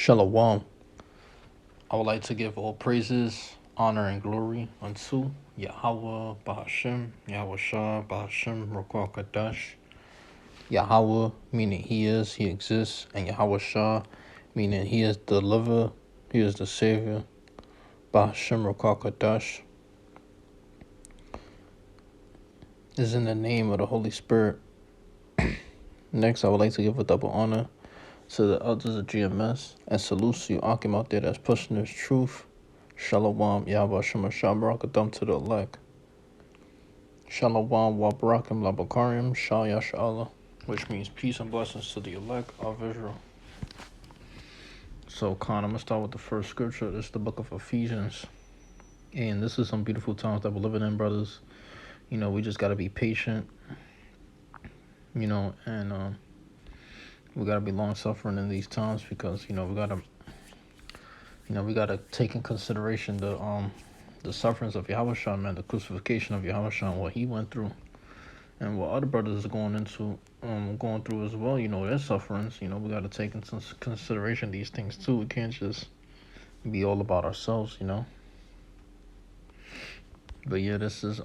Shalom. I would like to give all praises, honor, and glory unto Yahweh Bahashem, Yahweh Shah Bahashem, Rokwa Kadash. Yahweh, meaning He is, He exists, and Yahweh Shah, meaning He is the deliverer, He is the Savior. Bahashem, Rokwa Kadash is in the name of the Holy Spirit. Next, I would like to give a double honor to the elders of GMS and salute to you, Akim, out there that's pushing this truth. Shalom, Yahweh Shema Shabaragadam to the elect. Shalom, Wabarakim, Labakarim, Shal Yasha'Allah, which means peace and blessings to the elect of Israel. So, Khan, I'm going to start with the first scripture. This is the book of Ephesians. And this is some beautiful times that we're living in, brothers. You know, we just got to be patient, you know, and we got to be long-suffering in these times because, you know, we got to take in consideration the sufferings of Yahushua, man, the crucifixion of Yahushua, what he went through, and what other brothers are going through as well. You know, their sufferings. You know, we got to take into consideration these things too. We can't just be all about ourselves, you know. But yeah, this is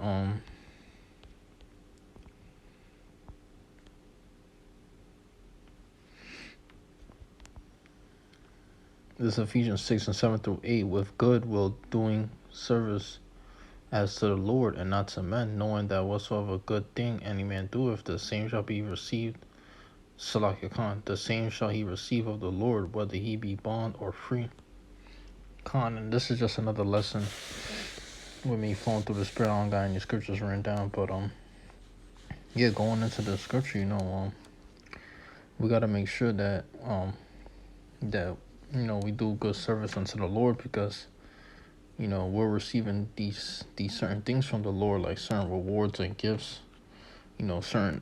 this Ephesians 6:7-8, with good will doing service as to the Lord and not to men, knowing that whatsoever good thing any man doeth, the same shall be received. Salakia Khan, the same shall he receive of the Lord, whether he be bond or free. Khan, and this is just another lesson with me flowing through the spirit. I don't got any scriptures written down, but yeah, going into the scripture, you know, we gotta make sure that you know, we do good service unto the Lord, because you know we're receiving these certain things from the Lord, like certain rewards and gifts, you know, certain,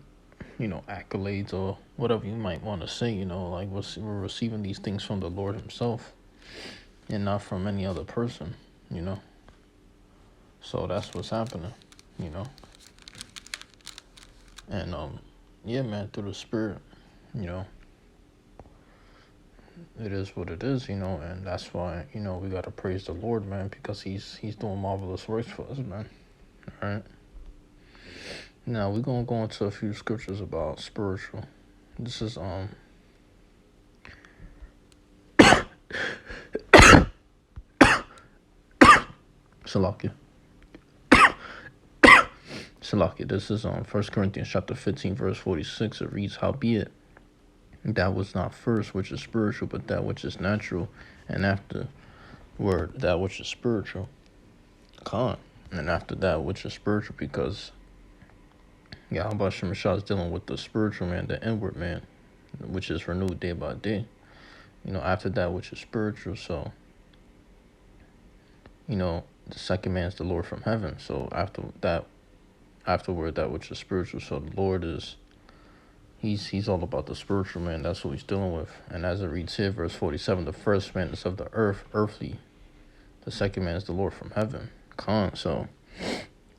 you know, accolades or whatever you might want to say, you know, like we're receiving these things from the Lord himself and not from any other person, you know. So that's what's happening, you know. And yeah, man, through the spirit, you know, it is what it is, you know. And that's why, you know, we got to praise the Lord, man, because he's doing marvelous works for us, man. All right. Now we're gonna go into a few scriptures about spiritual. This is Salakia. Salakia. This is 1 Corinthians chapter 15, verse 46. It reads, "Howbeit, that was not first which is spiritual, but that which is natural, and afterward that which is spiritual." Khan. And after that which is spiritual, because Yahweh Shemashah is dealing with the spiritual man, the inward man, which is renewed day by day. You know, after that which is spiritual, so, you know, the second man is the Lord from heaven. So afterward that which is spiritual. So the Lord is, he's all about the spiritual man. That's what he's dealing with. And as it reads here, verse 47, the first man is of the earth, earthly. The second man is the Lord from heaven. Khan. So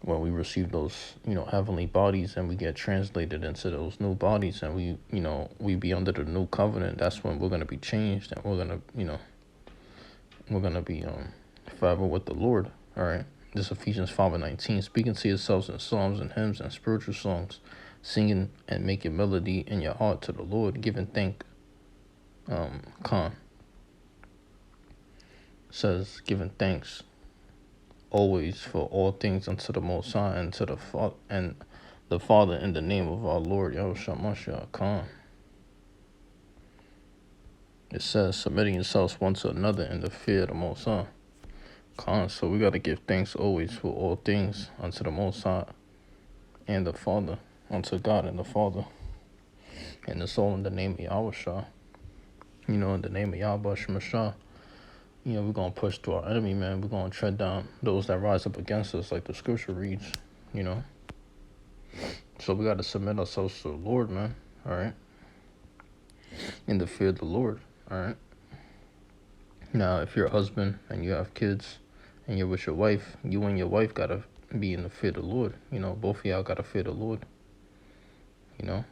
when we receive those, you know, heavenly bodies and we get translated into those new bodies, and we, you know, we be under the new covenant, that's when we're going to be changed, and we're going to, you know, we're going to be forever with the Lord. All right. This Ephesians 5:19, speaking to yourselves in psalms and hymns and spiritual songs, singing and making melody in your heart to the Lord, giving Khan says, giving thanks always for all things unto the Most High and to the Father in the name of our Lord Yahushua Mashiach. Khan. It says, submitting yourselves one to another in the fear of the Most High. Khan. So we got to give thanks always for all things unto the Most High and the Father, unto God and the Father, and it's all in the name of Yahushua. You know, in the name of Yahweh Shemashah. You know, we're going to push through our enemy, man. We're going to tread down those that rise up against us, like the scripture reads, you know. So we got to submit ourselves to the Lord, man, all right? In the fear of the Lord, all right? Now, if you're a husband and you have kids and you're with your wife, you and your wife got to be in the fear of the Lord. You know, both of y'all got to fear the Lord, you know.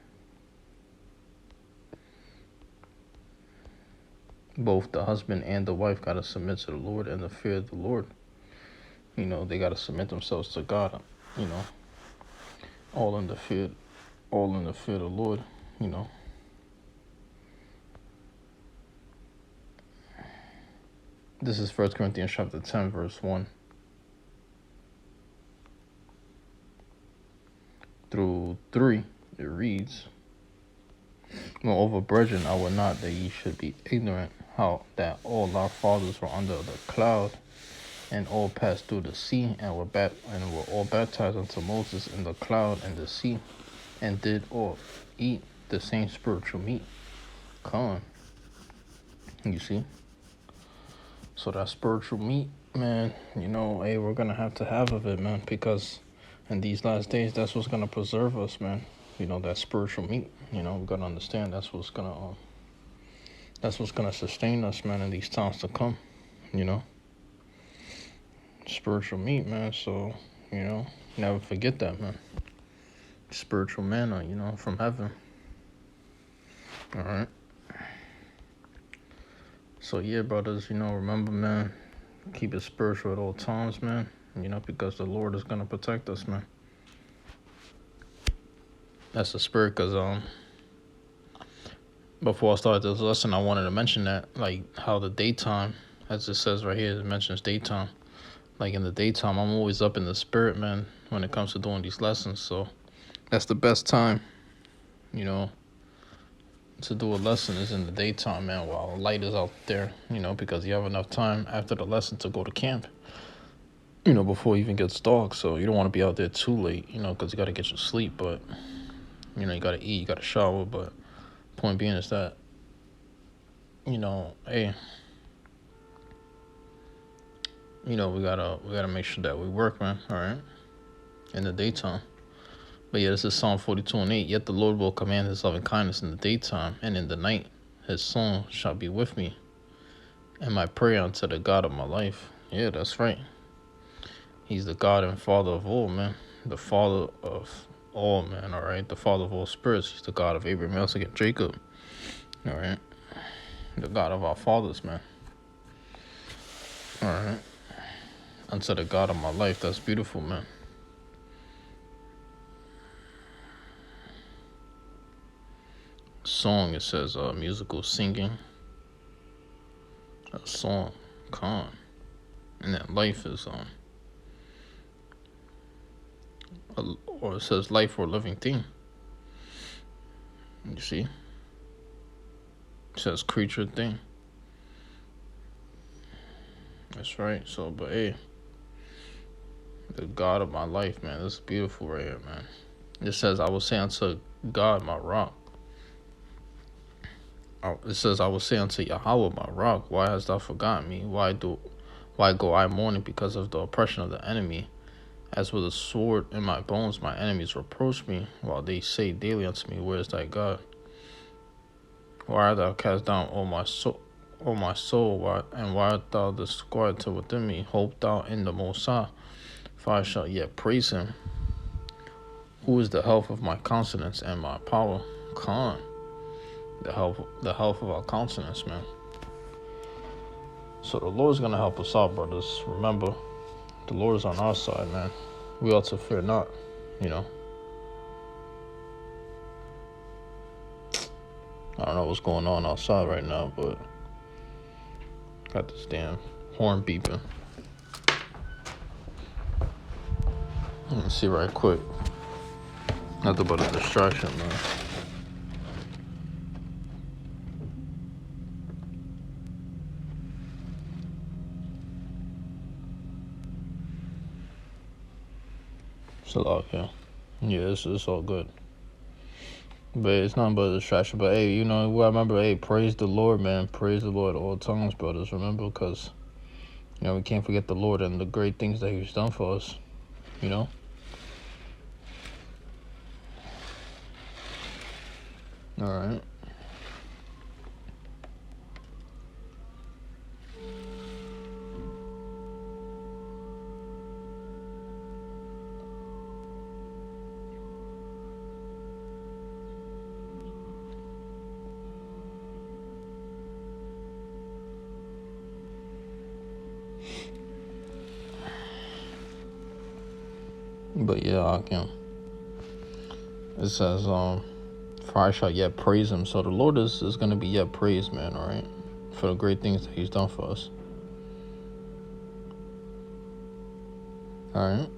Both the husband and the wife gotta submit to the Lord and the fear of the Lord. They gotta submit themselves to God. You know, all in the fear, all in the fear of the Lord. You know. This is 1 Corinthians chapter 10, verse 1 through 3. It reads, Moreover, brethren, I would not that ye should be ignorant how that all our fathers were under the cloud, and all passed through the sea, and were all baptized unto Moses in the cloud and the sea, and did all eat the same spiritual meat. Come, you see? So that spiritual meat, man, hey, we're gonna have to have of it, man, because in these last days, that's what's gonna preserve us, man. That spiritual meat. We gotta understand that's what's gonna sustain us, man, in these times to come. Spiritual meat, man. So never forget that, man. Spiritual manna, from heaven. All right. So yeah, brothers, remember, man, keep it spiritual at all times, man. Because the Lord is gonna protect us, man. That's the spirit, cause before I start this lesson, I wanted to mention that, like, how the daytime, as it says right here, it mentions daytime. Like, in the daytime, I'm always up in the spirit, man, when it comes to doing these lessons. So that's the best time, to do a lesson is in the daytime, man, while the light is out there, because you have enough time after the lesson to go to camp, before it even gets dark. So you don't want to be out there too late, because you got to get your sleep. But, you got to eat, you got to shower. But point being is that, hey, we gotta make sure that we work, man, all right, in the daytime. But yeah, this is Psalm 42:8. Yet the Lord will command his loving kindness in the daytime, and in the night his song shall be with me, and my prayer unto the God of my life. Yeah, that's right. He's the God and Father of all, man. The Father of all, man, all right? The Father of all spirits. He's the God of Abraham, Isaac, and Jacob, all right? The God of our fathers, man, all right? Unto the God of my life. That's beautiful, man. Song, it says musical singing, a song, con, and that life is or it says life or living thing. You see, it says creature thing. That's right. So, but hey, the God of my life, man, this is beautiful right here, man. It says, I will say unto God, my rock. It says, I will say unto Yahweh, my rock, why hast thou forgotten me? Why go I mourning because of the oppression of the enemy? As with a sword in my bones, my enemies reproach me, while they say daily unto me, where is thy God? Why art thou cast down, O my soul? Why art thou disquieted within me? Hope thou in the Most High, for I shall yet praise him, who is the health of my countenance and my power. Con, the health of our countenance, man. So the Lord's gonna help us out, brothers. Remember, the Lord is on our side, man. We ought to fear not, I don't know what's going on outside right now, but got this damn horn beeping. Let me see right quick. Nothing but a distraction, man. It's a lot, yeah. Yeah, it's all good. But it's nothing but a distraction. But hey, I remember, hey, praise the Lord, man. Praise the Lord at all times, brothers. Remember, because, we can't forget the Lord and the great things that he's done for us, All right. But yeah, I can. It says, for I shall yet praise him. So the Lord is going to be yet praised, man, all right? For the great things that he's done for us. All right?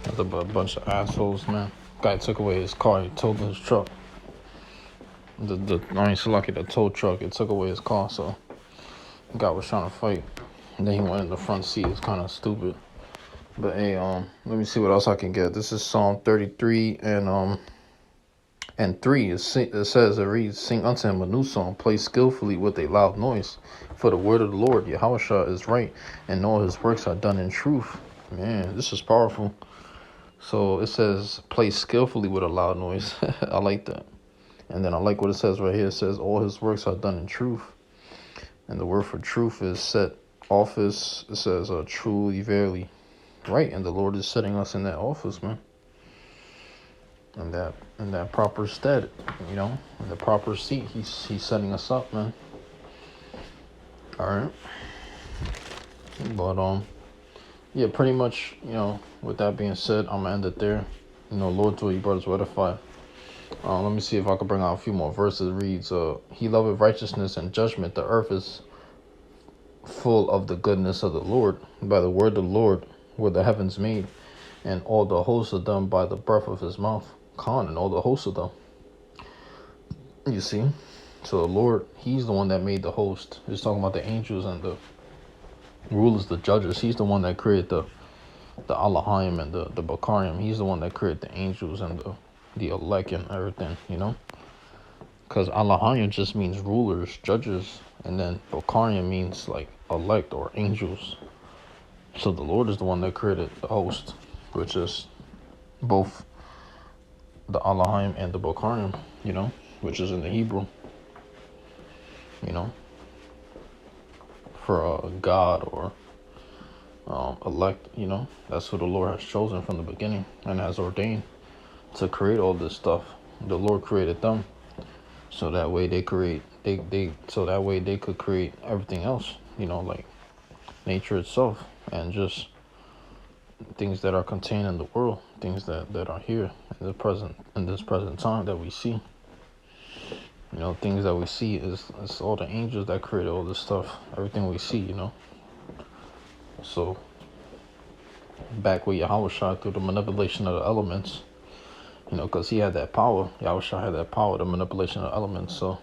That's a bunch of assholes, man. Guy took away his car. He towed his truck. So lucky the tow truck. It took away his car, so the guy was trying to fight. And then he went in the front seat. It's kind of stupid. But hey, let me see what else I can get. This is Psalm 33 and 3. It says, it reads, sing unto him a new song, play skillfully with a loud noise. For the word of the Lord, Yahushua, is right, and all his works are done in truth. Man, this is powerful. So it says, play skillfully with a loud noise. I like that. And then I like what it says right here. It says, all his works are done in truth. And the word for truth is set office. It says, truly, verily. Right, and the Lord is setting us in that office, man. In that proper stead, in the proper seat. He's setting us up, man. All right. But yeah, pretty much, with that being said, I'm gonna end it there. Lord to you brothers will edify. Let me see if I can bring out a few more verses. It reads, he loveth righteousness and judgment. The earth is full of the goodness of the Lord. By the word of the Lord were the heavens made, and all the hosts of them by the breath of his mouth. And all the hosts of them. You see? So the Lord, he's the one that made the host. He's talking about the angels and the rulers, the judges. He's the one that created the Elohim and the Bakarim. He's the one that created the angels and the elect and everything, Because Elohim just means rulers, judges, and then Bakarim means like elect or angels. So the Lord is the one that created the host, which is both the Elohim and the Bakarim, which is in the Hebrew, for God or elect, that's who the Lord has chosen from the beginning and has ordained to create all this stuff. The Lord created them, so that way they could create everything else, like nature itself and just things that are contained in the world, things that are here in this present time that we see. Things that we see is all the angels that created all this stuff, everything we see, So back with Yahushua through the manipulation of the elements, because he had that power. Yahushua had that power, the manipulation of the elements. So,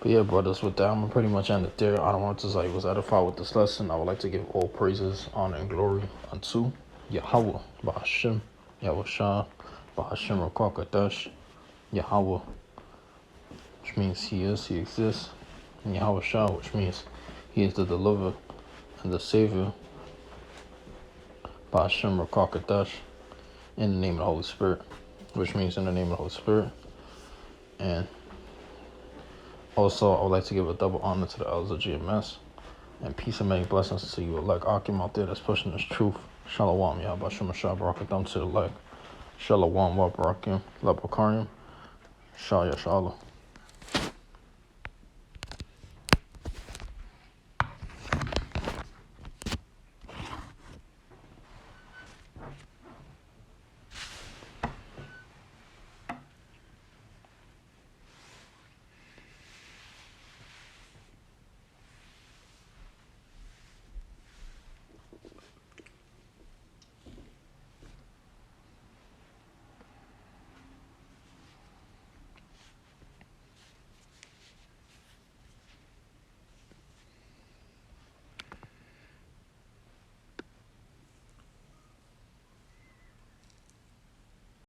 but yeah, brothers, with that, I'm gonna pretty much end it there. I don't want to say I was edified with this lesson. I would like to give all praises, honor, and glory unto Yahweh, Bahashem, Yahushua, Bahashem, Rakakadash, Yahweh, which means he exists, and Yahushua, which means he is the deliverer and the savior, Bahashem, Rakakadash, in the name of the Holy Spirit, which means in the name of the Holy Spirit. And also, I would like to give a double honor to the elders of GMS, and peace and many blessings to you, elect Akim out there that's pushing this truth. Shalom, Yahbashim Ashah Barakatam to the elect. Shalom, Wa Barakim, La Bakarim, Shah Yashala.